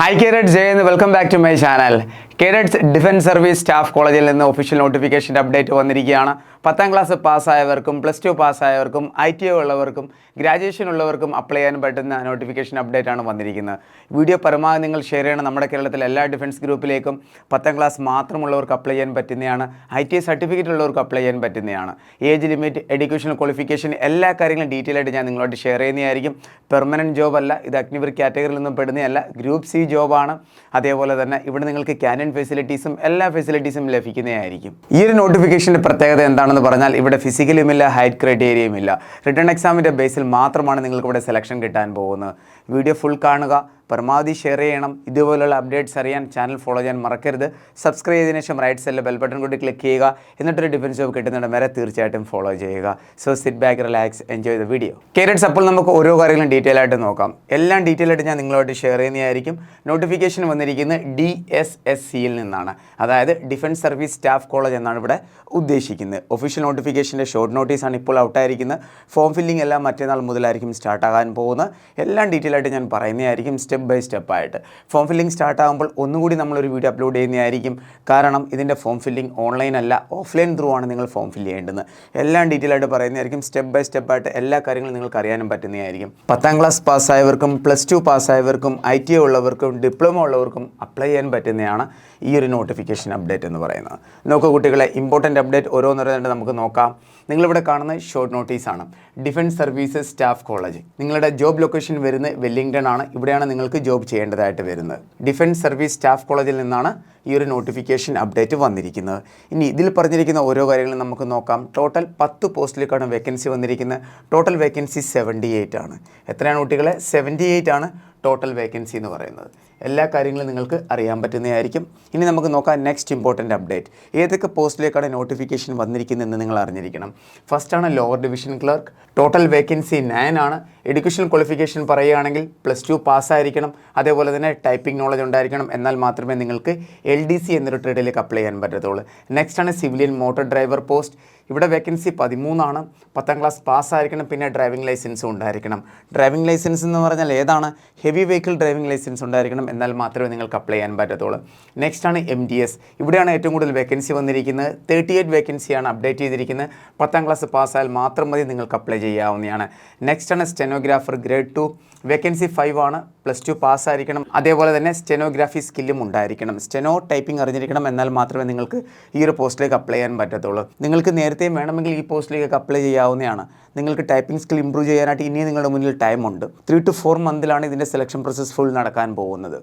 Hi Cadets, Jay and welcome back to my channel. Cadets Defense Service Staff College in the official notification update വന്നിരിക്കുകയാണ്. 10th class പാസ്സായവർക്കും +2 പാസ്സായവർക്കും ITO ഉള്ളവർക്കും graduation ഉള്ളവർക്കും apply ചെയ്യാൻ പറ്റുന്ന notification update ആണ് വന്നിരിക്കുന്നത്. Video പരമാവധി നിങ്ങൾ ഷെയർ ചെയ്യണം. നമ്മുടെ കേരളത്തിലെ എല്ലാ ഡിഫൻസ് ഗ്രൂപ്പിലേക്കും 10th ക്ലാസ് മാത്രമുള്ളവർക്ക് അപ്ലൈ ചെയ്യാൻ പറ്റുന്നതാണ്. ITI സർട്ടിഫിക്കറ്റ് ഉള്ളവർക്ക് അപ്ലൈ ചെയ്യാൻ പറ്റുന്നതാണ്. ഏജ് ലിമിറ്റ്, എഡ്യൂക്കേഷണൽ ക്വാളിഫിക്കേഷൻ എല്ലാ കാര്യങ്ങളും ഡീറ്റെയിൽ ആയിട്ട് ഞാൻ നിങ്ങളോട് ഷെയർ ചെയ്യുന്നതായിരിക്കും. പെർമനൻറ്റ് ജോബ് അല്ല, ഇത് അഗ്നിവീർ കാറ്റഗറിയിൽ നിന്നും പെടുന്നതല്ല, ഗ്രൂപ്പ് സി ജോബാണ്. അതേപോലെ തന്നെ ഇവിടെ നിങ്ങൾക്ക് ക്യാൻറ്റീൻ ഫെസിലിറ്റീസും എല്ലാ ഫെസിലിറ്റീസും ലഭിക്കുന്നതായിരിക്കും. ഈ ഒരു നോട്ടിഫിക്കേഷൻ്റെ പ്രത്യേകത എന്താണെന്ന് പറഞ്ഞാൽ ഇവിടെ ഫിസിക്കലും ഇല്ല, ഹൈറ്റ് ക്രൈറ്റീരിയയും ഇല്ല. റിട്ടേൺ എക്സാമിൻ്റെ ബേസിൽ മാത്രമാണ് നിങ്ങൾക്ക് ഇവിടെ സെലക്ഷൻ കിട്ടാൻ പോകുന്നത്. വീഡിയോ ഫുൾ കാണുക, പരമാവധി ഷെയർ ചെയ്യണം. ഇതുപോലുള്ള അപ്ഡേറ്റ്സ് അറിയാൻ ചാനൽ ഫോളോ ചെയ്യാൻ മറക്കരുത്. സബ്സ്ക്രൈബ് ചെയ്തതിനു ശേഷം റൈറ്റ് സൈഡിലെ ബെൽ ബട്ടൺ കൂടി ക്ലിക്ക് ചെയ്യുക. എന്നിട്ടൊരു ഡിഫൻസ് ജോബ് കിട്ടുന്നുണ്ട് വരെ തീർച്ചയായിട്ടും ഫോളോ ചെയ്യുക. So sit back, relax, enjoy the video. Carrots, അപ്പോൾ നമുക്ക് ഓരോ കാര്യങ്ങളും ഡീറ്റെയിൽ ആയിട്ട് നോക്കാം. എല്ലാം ഡീറ്റെയിൽ ആയിട്ട് ഞാൻ നിങ്ങളോട് ഷെയർ ചെയ്യുന്നതായിരിക്കും. നോട്ടിഫിക്കേഷൻ വന്നിരിക്കുന്നത് DSSCയിൽ നിന്നാണ്, അതായത് ഡിഫൻസ് സർവീസ് സ്റ്റാഫ് കോളേജ് എന്നാണ് ഇവിടെ ഉദ്ദേശിക്കുന്നത്. ഒഫീഷ്യൽ നോട്ടിഫിക്കേഷൻ്റെ ഷോർട്ട് നോട്ടീസാണ് ഇപ്പോൾ ഔട്ടായിരിക്കുന്നത്. ഫോം ഫില്ലിംഗ് എല്ലാം മറ്റന്നാൾ മുതലായിരിക്കും സ്റ്റാർട്ടാകാൻ പോകുന്നത്. എല്ലാം ഡീറ്റെയിൽ ആയിട്ട് ഞാൻ പറയുന്നതായിരിക്കും, സ്റ്റെപ്പ് ബൈ സ്റ്റെപ്പ് ആയിട്ട്. ഫോം ഫില്ലിംഗ് സ്റ്റാർട്ട് ആകുമ്പോൾ ഒന്നുകൂടി നമ്മളൊരു വീഡിയോ അപ്ലോഡ് ചെയ്യുന്നതായിരിക്കും. കാരണം ഇതിൻ്റെ ഫോം ഫില്ലിംഗ് ഓൺലൈൻ അല്ല, ഓഫ്ലൈൻ ത്രൂ ആണ് നിങ്ങൾ ഫോം ഫില്ല് ചെയ്യേണ്ടത്. എല്ലാം ഡീറ്റെയിൽ ആയിട്ട് പറയുന്നതായിരിക്കും. സ്റ്റെപ്പ് ബൈ സ്റ്റെപ്പ് ആയിട്ട് എല്ലാ കാര്യങ്ങളും നിങ്ങൾക്ക് അറിയാനും പറ്റുന്നതായിരിക്കും. 10th ക്ലാസ് പാസ്സായവർക്കും +2 പാസ്സായവർക്കും ITO ഉള്ളവർക്കും ഡിപ്ലോമ ഉള്ളവർക്കും അപ്ലൈ ചെയ്യാൻ പറ്റുന്നതാണ് ഈ ഒരു നോട്ടിഫിക്കേഷൻ അപ്ഡേറ്റ് എന്ന് പറയുന്നത്. നോക്കൂ കുട്ടികളെ, ഇമ്പോർട്ടൻ്റ് അപ്ഡേറ്റ് ഓരോന്നോരോന്നായിട്ട് നമുക്ക് നോക്കാം. നിങ്ങളിവിടെ കാണുന്ന ഷോർട്ട് നോട്ടീസാണ്. Defence services staff college. നിങ്ങളുടെ ജോബ് ലൊക്കേഷൻ വരുന്നത് വെല്ലിംഗ്ടൺ ആണ്. ഇവിടെയാണ് നിങ്ങൾക്ക് ജോബ് ചെയ്യേണ്ടതായിട്ട് വരുന്നത്. ഡിഫൻസ് സർവീസ് സ്റ്റാഫ് കോളേജിൽ നിന്നാണ് ഈ ഒരു നോട്ടിഫിക്കേഷൻ അപ്ഡേറ്റ് വന്നിരിക്കുന്നത്. ഇനി ഇതിൽ പറഞ്ഞിരിക്കുന്ന ഓരോ കാര്യങ്ങളും നമുക്ക് നോക്കാം. ടോട്ടൽ 10 പോസ്റ്റിലേക്കാണ് വേക്കൻസി വന്നിരിക്കുന്നത്. ടോട്ടൽ വേക്കൻസി 78 ആണ്. എത്രയാണ് കുട്ടികളെ? 78 ആണ് ടോട്ടൽ വേക്കൻസി എന്ന് പറയുന്നത്. എല്ലാ കാര്യങ്ങളും നിങ്ങൾക്ക് അറിയാൻ പറ്റുന്നതായിരിക്കും. ഇനി നമുക്ക് നോക്കാം നെക്സ്റ്റ് ഇമ്പോർട്ടൻ്റ് അപ്ഡേറ്റ്. ഏതൊക്കെ പോസ്റ്റിലേക്കാണ് നോട്ടിഫിക്കേഷൻ വന്നിരിക്കുന്നതെന്ന് നിങ്ങൾ അറിഞ്ഞിരിക്കണം. ഫസ്റ്റാണ് lower division clerk. Total vacancy 9 ആണ്. എഡ്യൂക്കേഷൻ ക്വാളിഫിക്കേഷൻ പറയുകയാണെങ്കിൽ +2 പാസ്സായിരിക്കണം. അതേപോലെ തന്നെ ടൈപ്പിംഗ് നോളജ് ഉണ്ടായിരിക്കണം. എന്നാൽ മാത്രമേ നിങ്ങൾക്ക് LDC എന്നൊരു ട്രേഡിലേക്ക് അപ്ലൈ ചെയ്യാൻ പറ്റത്തുള്ളൂ. നെക്സ്റ്റാണ് സിവിലിയൻ മോട്ടോർ ഡ്രൈവർ പോസ്റ്റ്. ഇവിടെ വേക്കൻസി 13 ആണ്. 10th class പാസ്സായിരിക്കണം. പിന്നെ ഡ്രൈവിംഗ് ലൈസൻസും ഉണ്ടായിരിക്കണം. ഡ്രൈവിംഗ് ലൈസൻസ് എന്ന് പറഞ്ഞാൽ ഏതാണ്? ഹെവി വെഹിക്കിൾ ഡ്രൈവിംഗ് ലൈസൻസ് ഉണ്ടായിരിക്കണം. എന്നാൽ മാത്രമേ നിങ്ങൾക്ക് അപ്ലൈ ചെയ്യാൻ പറ്റത്തുള്ളൂ. നെക്സ്റ്റാണ് MDS. ഇവിടെയാണ് ഏറ്റവും കൂടുതൽ വേക്കൻസി വന്നിരിക്കുന്നത്. 38 വേക്കൻസിയാണ് അപ്ഡേറ്റ് ചെയ്തിരിക്കുന്നത്. 10th ക്ലാസ് പാസ്സായാൽ മാത്രം മതി നിങ്ങൾക്ക് അപ്ലൈ ചെയ്യാവുന്നതാണ്. നെക്സ്റ്റാണ് സ്റ്റെനോഗ്രാഫർ ഗ്രേഡ് 2. വേക്കൻസി 5 ആണ്. +2 പാസ്സായിരിക്കണം. അതേപോലെ തന്നെ സ്റ്റെനോഗ്രാഫി സ്കില്ലും ഉണ്ടായിരിക്കണം. സ്റ്റെനോ ടൈപ്പിംഗ് അറിഞ്ഞിരിക്കണം. എന്നാൽ മാത്രമേ നിങ്ങൾക്ക് ഈ ഒരു പോസ്റ്റിലേക്ക് അപ്ലൈ ചെയ്യാൻ പറ്റത്തുള്ളൂ. നിങ്ങൾക്ക് നേരത്തെയും വേണമെങ്കിൽ ഈ പോസ്റ്റിലേക്ക് അപ്ലൈ ചെയ്യാവുന്നതാണ്. നിങ്ങൾക്ക് ടൈപ്പിംഗ് സ്കിൽ ഇമ്പ്രൂവ് ചെയ്യാനായിട്ട് ഇനിയും നിങ്ങളുടെ മുന്നിൽ ടൈമുണ്ട്. 3 to 4 മന്തിലാണ് ഇതിൻ്റെ സെലക്ഷൻ പ്രോസസ് ഫുൾ നടക്കാൻ പോകുന്നത്.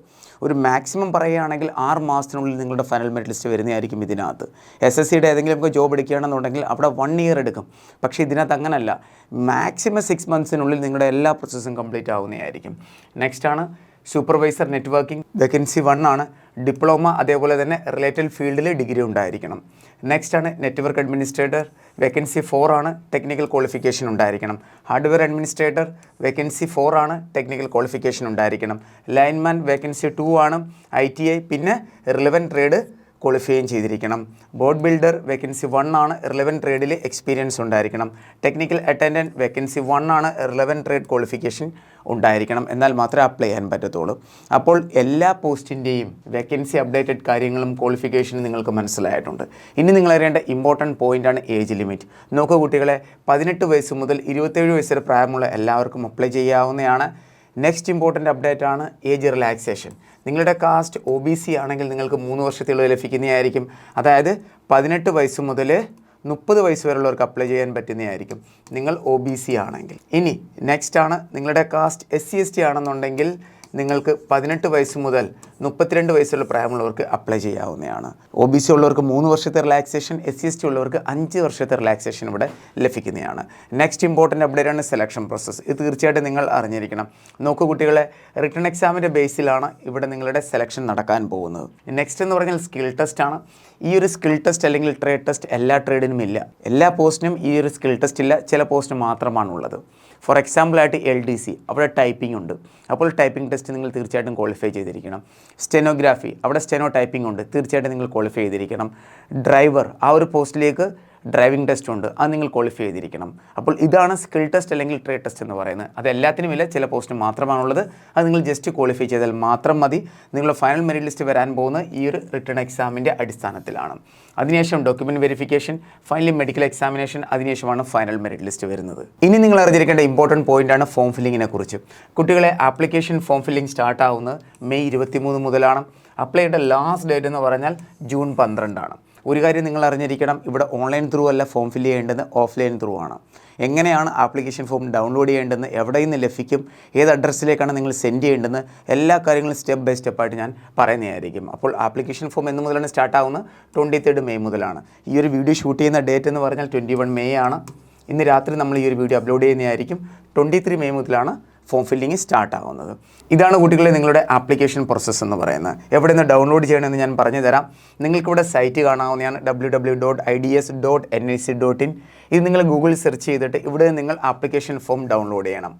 ഒരു മാക്സിമം പറയുകയാണെങ്കിൽ 6 മാസത്തിനുള്ളിൽ നിങ്ങളുടെ ഫൈനൽ മെറിറ്റ് ലിസ്റ്റ് വരുന്നതായിരിക്കും. ഇതിനകത്ത് SSCയുടെ ഏതെങ്കിലും നമുക്ക് ജോബ് എടുക്കുകയാണെന്നുണ്ടെങ്കിൽ അവിടെ 1 ഇയർ എടുക്കും. പക്ഷേ ഇതിനകത്ത് അങ്ങനല്ല, മാക്സിമം 6 മന്ത്സിനുള്ളിൽ നിങ്ങളുടെ എല്ലാ പ്രോസസ്സും കംപ്ലീറ്റ് ആവുന്നതായിരിക്കും. നെക്സ്റ്റാണ് സൂപ്പർവൈസർ നെറ്റ്വർക്കിംഗ്. വേക്കൻസി 1 ആണ്. ഡിപ്ലോമ അതേപോലെ തന്നെ റിലേറ്റഡ് ഫീൽഡിൽ ഡിഗ്രി ഉണ്ടായിരിക്കണം. നെക്സ്റ്റാണ് നെറ്റ്വർക്ക് അഡ്മിനിസ്ട്രേറ്റർ. വേക്കൻസി 4 ആണ്. ടെക്നിക്കൽ ക്വാളിഫിക്കേഷൻ ഉണ്ടായിരിക്കണം. ഹാർഡ്വെയർ അഡ്മിനിസ്ട്രേറ്റർ വേക്കൻസി 4 ആണ്. ടെക്നിക്കൽ ക്വാളിഫിക്കേഷൻ ഉണ്ടായിരിക്കണം. ലൈൻമാൻ വേക്കൻസി 2 ആണ്. ITI പിന്നെ റിലവൻറ്റ് ട്രേഡ് ക്വാളിഫൈയും ചെയ്തിരിക്കണം. ബോർഡ് ബിൽഡർ വേക്കൻസി 1 ആണ്. റിലവൻറ്റ് ട്രേഡിൽ എക്സ്പീരിയൻസ് ഉണ്ടായിരിക്കണം. ടെക്നിക്കൽ അറ്റൻഡൻറ്റ് വേക്കൻസി 1 ആണ്. റിലവൻറ്റ് ട്രേഡ് ക്വാളിഫിക്കേഷൻ ഉണ്ടായിരിക്കണം. എന്നാൽ മാത്രമേ അപ്ലൈ ചെയ്യാൻ പറ്റത്തുള്ളൂ. അപ്പോൾ എല്ലാ പോസ്റ്റിൻ്റെയും വേക്കൻസി അപ്ഡേറ്റഡ് കാര്യങ്ങളും ക്വാളിഫിക്കേഷനും നിങ്ങൾക്ക് മനസ്സിലായിട്ടുണ്ട്. ഇനി നിങ്ങൾ അറിയേണ്ട ഇമ്പോർട്ടൻറ്റ് പോയിൻ്റാണ് ഏജ് ലിമിറ്റ്. നോക്കൂ കുട്ടികളെ, 18 വയസ്സ് മുതൽ 27 വയസ്സ് വരെ പ്രായമുള്ള എല്ലാവർക്കും അപ്ലൈ ചെയ്യാവുന്നതാണ്. നെക്സ്റ്റ് ഇമ്പോർട്ടൻ്റ് അപ്ഡേറ്റ് ആണ് ഏജ് റിലാക്സേഷൻ. നിങ്ങളുടെ കാസ്റ്റ് OBC ആണെങ്കിൽ നിങ്ങൾക്ക് 3 വർഷത്തെ ഇളവ് ലഭിക്കുന്നതായിരിക്കും. അതായത് 18 വയസ്സ് മുതൽ 30 വയസ്സ് വരെയുള്ളവർക്ക് അപ്ലൈ ചെയ്യാൻ പറ്റുന്നതായിരിക്കും നിങ്ങൾ OBC ആണെങ്കിൽ. ഇനി നെക്സ്റ്റ് ആണ് നിങ്ങളുടെ കാസ്റ്റ് SC/ST ആണെന്നുണ്ടെങ്കിൽ നിങ്ങൾക്ക് 18 വയസ്സ് മുതൽ 32 വയസ്സുള്ള പ്രായമുള്ളവർക്ക് അപ്ലൈ ചെയ്യാവുന്നതാണ്. OBC ഉള്ളവർക്ക് 3 വർഷത്തെ റിലാക്സേഷൻ, SC/ST ഉള്ളവർക്ക് 5 വർഷത്തെ റിലാക്സേഷൻ ഇവിടെ ലഭിക്കുന്നതാണ്. നെക്സ്റ്റ് ഇമ്പോർട്ടൻ്റ് അപ്ഡേറ്റ് ആണ് സെലക്ഷൻ പ്രോസസ്സ്. ഇത് തീർച്ചയായിട്ടും നിങ്ങൾ അറിഞ്ഞിരിക്കണം. നോക്കൂ കുട്ടികളെ, റിട്ടൺ എക്സാമിൻ്റെ ബേസിലാണ് ഇവിടെ നിങ്ങളുടെ സെലക്ഷൻ നടക്കാൻ പോകുന്നത്. നെക്സ്റ്റ് എന്ന് പറഞ്ഞാൽ സ്കിൽ ടെസ്റ്റ് ആണ്. ഈ ഒരു സ്കിൽ ടെസ്റ്റ് അല്ലെങ്കിൽ ട്രേഡ് ടെസ്റ്റ് എല്ലാ ട്രേഡിനും ഇല്ല. എല്ലാ പോസ്റ്റിനും ഈ ഒരു സ്കിൽ ടെസ്റ്റ് ഇല്ല. ചില പോസ്റ്റിന് മാത്രമാണുള്ളത്. ഫോർ എക്സാമ്പിളായിട്ട് LDC, അവിടെ ടൈപ്പിംഗ് ഉണ്ട്. അപ്പോൾ ടൈപ്പിംഗ് ടെസ്റ്റ് നിങ്ങൾ തീർച്ചയായിട്ടും ക്വാളിഫൈ ചെയ്തിരിക്കണം. സ്റ്റെനോഗ്രാഫി, അവിടെ സ്റ്റെനോ ടൈപ്പിംഗ് ഉണ്ട്. തീർച്ചയായിട്ടും നിങ്ങൾ ക്വാളിഫൈ ചെയ്തിരിക്കണം. ഡ്രൈവർ, ആ ഒരു പോസ്റ്റിലേക്ക് ഡ്രൈവിംഗ് ടെസ്റ്റ് ഉണ്ട്, അത് നിങ്ങൾ ക്വാളിഫൈ ചെയ്തിരിക്കണം. അപ്പോൾ ഇതാണ് സ്കിൽ ടെസ്റ്റ് അല്ലെങ്കിൽ ട്രേഡ് ടെസ്റ്റ് എന്ന് പറയുന്നത്. അത് എല്ലാത്തിനും ഇല്ല, ചില പോസ്റ്റിന് മാത്രമാണുള്ളത്. അത് നിങ്ങൾ ജസ്റ്റ് ക്വാളിഫൈ ചെയ്താൽ മാത്രം മതി. നിങ്ങളുടെ ഫൈനൽ മെറിറ്റ് ലിസ്റ്റ് വരാൻ പോകുന്ന ഈ ഒരു റിട്ടേൺ എക്സാമിൻ്റെ അടിസ്ഥാനത്തിലാണ്. അതിനുശേഷം document verification, finally medical examination, അതിനുശേഷമാണ് ഫൈനൽ മെറിറ്റ് ലിസ്റ്റ് വരുന്നത്. ഇനി നിങ്ങൾ അറിഞ്ഞിരിക്കേണ്ട ഇമ്പോർട്ടൻറ്റ് പോയിൻ്റാണ് ഫോം ഫില്ലിങ്ങിനെ കുറിച്ച്. കുട്ടികളെ ആപ്ലിക്കേഷൻ ഫോം ഫില്ലിംഗ് സ്റ്റാർട്ട് ആവുന്നത് മെയ് 23 മുതലാണ്. അപ്ലൈ ചെയ്യേണ്ട ലാസ്റ്റ് ഡേറ്റ് എന്ന് പറഞ്ഞാൽ ജൂൺ 12 ആണ്. ഒരു കാര്യം നിങ്ങൾ അറിഞ്ഞിരിക്കണം, ഇവിടെ ഓൺലൈൻ ത്രൂ അല്ല ഫോം ഫില്ല് ചെയ്യേണ്ടത്, ഓഫ്ലൈൻ ത്രൂ ആണ്. എങ്ങനെയാണ് ആപ്ലിക്കേഷൻ ഫോം ഡൗൺലോഡ് ചെയ്യേണ്ടതെന്ന്, എവിടെ നിന്ന് ലഭിക്കും, ഏത് അഡ്രസ്സിലേക്കാണ് നിങ്ങൾ സെൻഡ് ചെയ്യേണ്ടതെന്ന്, എല്ലാ കാര്യങ്ങളും സ്റ്റെപ്പ് ബൈ സ്റ്റെപ്പായിട്ട് ഞാൻ പറയുന്നതായിരിക്കും. അപ്പോൾ ആപ്ലിക്കേഷൻ ഫോം എന്ന് മുതലാണ് സ്റ്റാർട്ട് ആവുന്നത്? 23 മെയ് മുതലാണ്. ഈ ഒരു വീഡിയോ ഷൂട്ട് ചെയ്യുന്ന ഡേറ്റ് എന്ന് പറഞ്ഞാൽ 21 മെയ് ആണ്. ഇന്ന് രാത്രി നമ്മൾ ഈ ഒരു വീഡിയോ അപ്ലോഡ് ചെയ്യുന്നതായിരിക്കും. 23 മെയ് മുതലാണ് ഫോം ഫില്ലിങ് സ്റ്റാർട്ട് ആവുന്നത്. ഇതാണ് കുട്ടികളെ നിങ്ങളുടെ ആപ്ലിക്കേഷൻ പ്രോസസ്സ് എന്ന് പറയുന്നത്. എവിടെ നിന്ന് ഡൗൺലോഡ് ചെയ്യണമെന്ന് ഞാൻ പറഞ്ഞു തരാം. നിങ്ങൾക്കിവിടെ സൈറ്റ് കാണാവുന്നതാണ് www.ids.nic.in. ഇത് നിങ്ങൾ ഗൂഗിളിൽ സെർച്ച് ചെയ്തിട്ട് ഇവിടെ നിങ്ങൾ ആപ്ലിക്കേഷൻ ഫോം ഡൗൺലോഡ് ചെയ്യണം.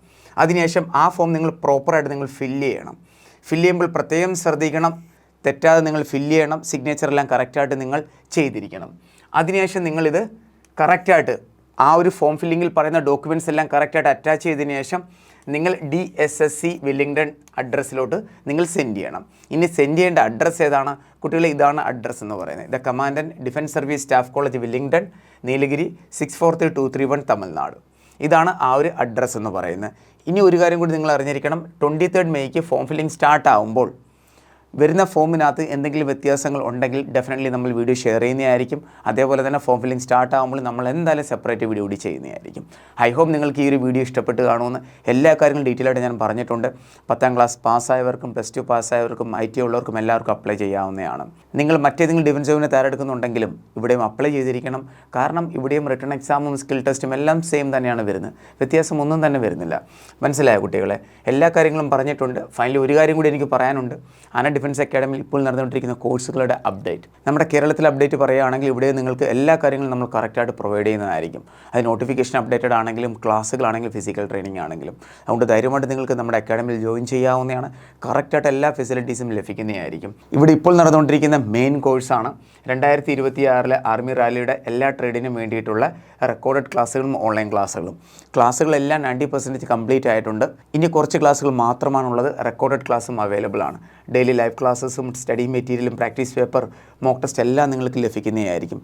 അതിനുശേഷം ആ ഫോം നിങ്ങൾ പ്രോപ്പറായിട്ട് നിങ്ങൾ ഫില്ല് ചെയ്യണം. ഫില്ല് ചെയ്യുമ്പോൾ പ്രത്യേകം ശ്രദ്ധിക്കണം, തെറ്റാതെ നിങ്ങൾ ഫില്ല് ചെയ്യണം. സിഗ്നേച്ചറെല്ലാം കറക്റ്റായിട്ട് നിങ്ങൾ ചെയ്തിരിക്കണം. അതിനുശേഷം നിങ്ങളിത് കറക്റ്റായിട്ട് ആ ഒരു ഫോം ഫില്ലിങ്ങിൽ പറയുന്ന ഡോക്യുമെൻറ്റ്സ് എല്ലാം കറക്റ്റായിട്ട് അറ്റാച്ച് ചെയ്തതിന് ശേഷം നിങ്ങൾ DSSC വെല്ലിംഗ്ടൺ അഡ്രസ്സിലോട്ട് നിങ്ങൾ സെൻഡ് ചെയ്യണം. ഇനി സെൻഡ് ചെയ്യേണ്ട അഡ്രസ്സ് ഏതാണ് കുട്ടികളെ? ഇതാണ് അഡ്രസ്സ് എന്ന് പറയുന്നത്. The commandant defence service staff college Wellington, Nilgiri 643231 Tamil Nadu. ഇതാണ് ആ ഒരു അഡ്രസ്സ് എന്ന് പറയുന്നത്. ഇനി ഒരു കാര്യം കൂടി നിങ്ങൾ അറിഞ്ഞിരിക്കണം, 23 മെയ്ക്ക് ഫോം ഫില്ലിംഗ് സ്റ്റാർട്ട് ആകുമ്പോൾ വരുന്ന ഫോമിനകത്ത് എന്തെങ്കിലും വ്യത്യാസങ്ങൾ ഉണ്ടെങ്കിൽ ഡെഫിനറ്റ്ലി നമ്മൾ വീഡിയോ ഷെയർ ചെയ്യുന്നതായിരിക്കും. അതേപോലെ തന്നെ ഫോം ഫില്ലിംഗ് സ്റ്റാർട്ട് ആകുമ്പോൾ നമ്മൾ എന്തായാലും സെപ്പറേറ്റ് വീഡിയോ കൂടി ചെയ്യുന്നതായിരിക്കും. ഐ ഹോപ്പ് നിങ്ങൾക്ക് ഈ ഒരു വീഡിയോ ഇഷ്ടപ്പെട്ട് കാണുമെന്ന്. എല്ലാ കാര്യങ്ങളും ഡീറ്റെയിൽ ആയിട്ട് ഞാൻ പറഞ്ഞിട്ടുണ്ട്. 10ാം ക്ലാസ് പാസ്സായവർക്കും +2 പാസ്സായവർക്കും IT ഉള്ളവർക്കും എല്ലാവർക്കും അപ്ലൈ ചെയ്യാവുന്നതാണ്. നിങ്ങൾ മറ്റേതെങ്കിലും ഡിഫൻസ് ജോബിന് തയ്യാറെടുക്കുന്നുണ്ടെങ്കിലും ഇവിടെയും അപ്ലൈ ചെയ്തിരിക്കണം. കാരണം ഇവിടെയും റിട്ടേൺ എക്സാമും സ്കിൽ ടെസ്റ്റും എല്ലാം സെയിം തന്നെയാണ് വരുന്നത്. വ്യത്യാസം ഒന്നും തന്നെ വരുന്നില്ല. മനസ്സിലായ കുട്ടികളെ? എല്ലാ കാര്യങ്ങളും പറഞ്ഞിട്ടുണ്ട്. ഫൈനലി ഒരു കാര്യം കൂടി എനിക്ക് പറയാനുണ്ട്. ഡിഫൻസ് അക്കാഡമിയിൽ ഇപ്പോൾ നടന്നുകൊണ്ടിരിക്കുന്ന കോഴ്സുകളുടെ അപ്ഡേറ്റ്, നമ്മുടെ കേരളത്തിൽ അപ്ഡേറ്റ് പറയുകയാണെങ്കിൽ ഇവിടെ നിങ്ങൾക്ക് എല്ലാ കാര്യങ്ങളും നമ്മൾ കറക്റ്റായിട്ട് പ്രൊവൈഡ് ചെയ്യുന്നതായിരിക്കും. അത് നോട്ടിഫിക്കേഷൻ അപ്ഡേറ്റഡ് ആണെങ്കിലും ക്ലാസ്സുകളാണെങ്കിലും ഫിസിക്കൽ ട്രെയിനിങ് ആണെങ്കിലും. അതുകൊണ്ട് ധൈര്യമായിട്ട് നിങ്ങൾക്ക് നമ്മുടെ അക്കാഡമിയിൽ ജോയിൻ ചെയ്യാവുന്നതാണ്. കറക്റ്റായിട്ട് എല്ലാ ഫെസിലിറ്റീസും ലഭിക്കുന്നതായിരിക്കും. ഇവിടെ ഇപ്പോൾ നടന്നുകൊണ്ടിരിക്കുന്ന മെയിൻ കോഴ്സാണ് 2026 ആർമി റാലിയുടെ എല്ലാ ട്രേഡിനും വേണ്ടിയിട്ടുള്ള റെക്കോർഡഡ് ക്ലാസ്സുകളും ഓൺലൈൻ ക്ലാസ്സുകളും. ക്ലാസ്സുകളെല്ലാം 90% കംപ്ലീറ്റ് ആയിട്ടുണ്ട്. ഇനി കുറച്ച് ക്ലാസ്സുകൾ മാത്രമാണുള്ളത്. റെക്കോർഡഡ് ക്ലാസ്സും അവൈലബിൾ ആണ്. ഡെയിലി ലൈവ് ക്ലാസ്സസും സ്റ്റഡി മെറ്റീരിയലും പ്രാക്ടീസ് പേപ്പർ, മോക്ക് ടെസ്റ്റ് എല്ലാം നിങ്ങൾക്ക് ലഭിക്കുന്നതായിരിക്കും.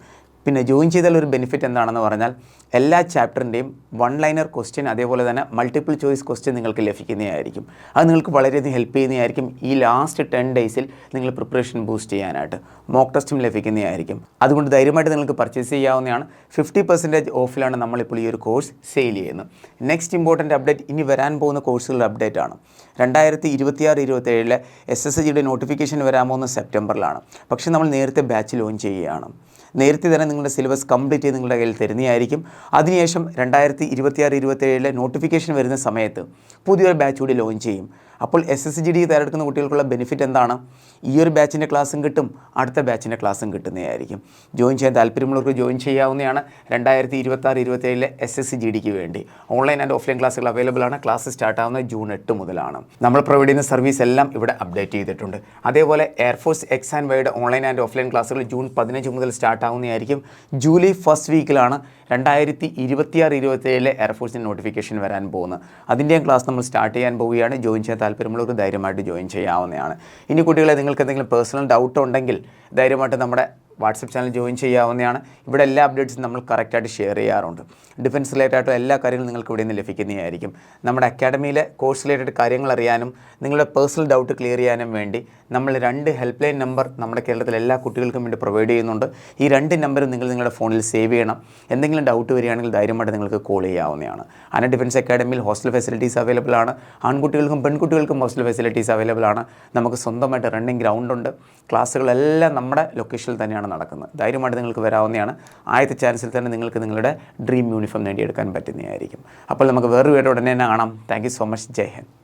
പിന്നെ ജോയിൻ ചെയ്താൽ ഒരു ബെനിഫിറ്റ് എന്താണെന്ന് പറഞ്ഞാൽ എല്ലാ ചാപ്റ്ററിൻ്റെയും 1 ലൈനർ ക്വസ്റ്റ്യൻ, അതേപോലെ തന്നെ മൾട്ടിപ്പിൾ ചോയ്സ് ക്വസ്റ്റ്യൻ നിങ്ങൾക്ക് ലഭിക്കുന്നതായിരിക്കും. അത് നിങ്ങൾക്ക് വളരെയധികം ഹെൽപ്പ് ചെയ്യുന്നതായിരിക്കും. ഈ ലാസ്റ്റ് 10 ഡേയ്സിൽ നിങ്ങൾ പ്രിപ്പറേഷൻ ബൂസ്റ്റ് ചെയ്യാനായിട്ട് മോക്ക് ടെസ്റ്റും ലഭിക്കുന്നതായിരിക്കും. അതുകൊണ്ട് ധൈര്യമായിട്ട് നിങ്ങൾക്ക് പർച്ചേസ് ചെയ്യാവുന്നതാണ്. 50% ഓഫിലാണ് നമ്മളിപ്പോൾ ഈ ഒരു കോഴ്സ് സെയിൽ ചെയ്യുന്നത്. നെക്സ്റ്റ് ഇമ്പോർട്ടൻറ്റ് അപ്ഡേറ്റ് ഇനി വരാൻ പോകുന്ന കോഴ്സുകളുടെ അപ്ഡേറ്റ് ആണ്. 2026-27 SSGയുടെ നോട്ടിഫിക്കേഷൻ വരാൻ പോകുന്ന സെപ്റ്റംബറിലാണ്. പക്ഷേ നമ്മൾ നേരത്തെ ബാച്ച് ലോഞ്ച് ചെയ്യുകയാണ്. നേരത്തെ തന്നെ നിങ്ങളുടെ സിലബസ് കംപ്ലീറ്റ് ചെയ്ത് നിങ്ങളുടെ കയ്യിൽ തരുന്നതായിരിക്കും. അതിനുശേഷം 2026-27 നോട്ടിഫിക്കേഷൻ വരുന്ന സമയത്ത് പുതിയൊരു ബാച്ച് കൂടി ലോഞ്ച് ചെയ്യും. അപ്പോൾ SSGD തയ്യാറെടുക്കുന്ന കുട്ടികൾക്കുള്ള ബെനിഫിറ്റ് എന്താണ്? ഈ ഒരു ബാച്ചിൻ്റെ ക്ലാസ്സും കിട്ടും, അടുത്ത ബാച്ചിൻ്റെ ക്ലാസ്സും കിട്ടുന്നതായിരിക്കും. ജോയിൻ ചെയ്യാൻ താല്പര്യമുള്ളവർക്ക് ജോയിൻ ചെയ്യാവുന്നതാണ്. 2026-27 SSGDക്ക് വേണ്ടി ഓൺലൈൻ ആൻഡ് ഓഫ്ലൈൻ ക്ലാസ്സുകൾ അവൈലബിൾ ആണ്. ക്ലാസ് സ്റ്റാർട്ട് ആവുന്നത് ജൂൺ 8 മുതലാണ്. നമ്മൾ പ്രൊവൈഡ് ചെയ്യുന്ന സർവീസ് എല്ലാം ഇവിടെ അപ്ഡേറ്റ് ചെയ്തിട്ടുണ്ട്. അതേപോലെ air force XY online and offline ക്ലാസ്സുകൾ ജൂൺ 15 മുതൽ സ്റ്റാർട്ട് ആവുന്നതായിരിക്കും. ജൂലൈ ഫസ്റ്റ് വീക്കിലാണ് 2026-27 എയർഫോഴ്സിൻ്റെ നോട്ടിഫിക്കേഷൻ വരാൻ പോകുന്നത്. അതിൻ്റെയും ക്ലാസ് നമ്മൾ സ്റ്റാർട്ട് ചെയ്യാൻ പോവുകയാണ്. ജോയിൻ ചെയ്യാൻ താല്പര്യമുള്ളവർക്ക് ധൈര്യമായിട്ട് ജോയിൻ ചെയ്യാവുന്നതാണ്. ഇനി കുട്ടികളെ നിങ്ങൾക്ക് എന്തെങ്കിലും പേഴ്സണൽ ഡൗട്ട് ഉണ്ടെങ്കിൽ ധൈര്യമായിട്ട് നമ്മുടെ വാട്സപ്പ് ചാനൽ ജോയിൻ ചെയ്യാവുന്നതാണ്. ഇവിടെ എല്ലാ അപ്ഡേറ്റ്സും നമ്മൾ കറക്റ്റായിട്ട് ഷെയർ ചെയ്യാറുണ്ട്. ഡിഫൻസ് റിലേറ്റഡ് ആയിട്ടുള്ള എല്ലാ കാര്യങ്ങളും നിങ്ങൾക്ക് ഇവിടെ നിന്ന് ലഭിക്കുന്നതായിരിക്കും. നമ്മുടെ അക്കാഡമിയിലെ കോഴ്സ് റിലേറ്റഡ് കാര്യങ്ങൾ അറിയാനും നിങ്ങളുടെ പേഴ്സണൽ ഡൗട്ട് ക്ലിയർ ചെയ്യാനും വേണ്ടി നമ്മൾ 2 ഹെൽപ്പ് ലൈൻ നമ്പർ നമ്മുടെ കേരളത്തിലെ എല്ലാ കുട്ടികൾക്കും വേണ്ടി പ്രൊവൈഡ് ചെയ്യുന്നുണ്ട്. ഈ 2 നമ്പറും നിങ്ങൾ നിങ്ങളുടെ ഫോണിൽ സേവ് ചെയ്യണം. എന്തെങ്കിലും ഡൗട്ട് വരികയാണെങ്കിൽ ധൈര്യമായിട്ട് നിങ്ങൾക്ക് കോൾ ചെയ്യാവുന്നതാണ്. അന ഡിഫൻസ് അക്കാഡമിയിൽ ഹോസ്റ്റൽ ഫെസിലിറ്റീസ് അവൈലബിൾ ആണ്. ആൺകുട്ടികൾക്കും പെൺകുട്ടികൾക്കും ഹോസ്റ്റൽ ഫെസിലിറ്റീസ് അവൈലബിൾ ആണ്. നമുക്ക് സ്വന്തമായിട്ട് റണ്ണിങ് ഗ്രൗണ്ട് ഉണ്ട്. ക്ലാസ്സുകളെല്ലാം നമ്മുടെ ലൊക്കേഷനിൽ തന്നെയാണ് നടക്കുന്നത്. ധൈര്യമായിട്ട് നിങ്ങൾക്ക് വരാവുന്നതാണ്. ആദ്യത്തെ ചാൻസിൽ തന്നെ നിങ്ങൾക്ക് നിങ്ങളുടെ ഡ്രീം യൂണിഫോം നേടിയെടുക്കാൻ പറ്റുന്നതായിരിക്കും. അപ്പോൾ നമുക്ക് വേറൊരു വീഡിയോ ഉടനെ തന്നെ കാണാം. Thank you so much. Jai Hind.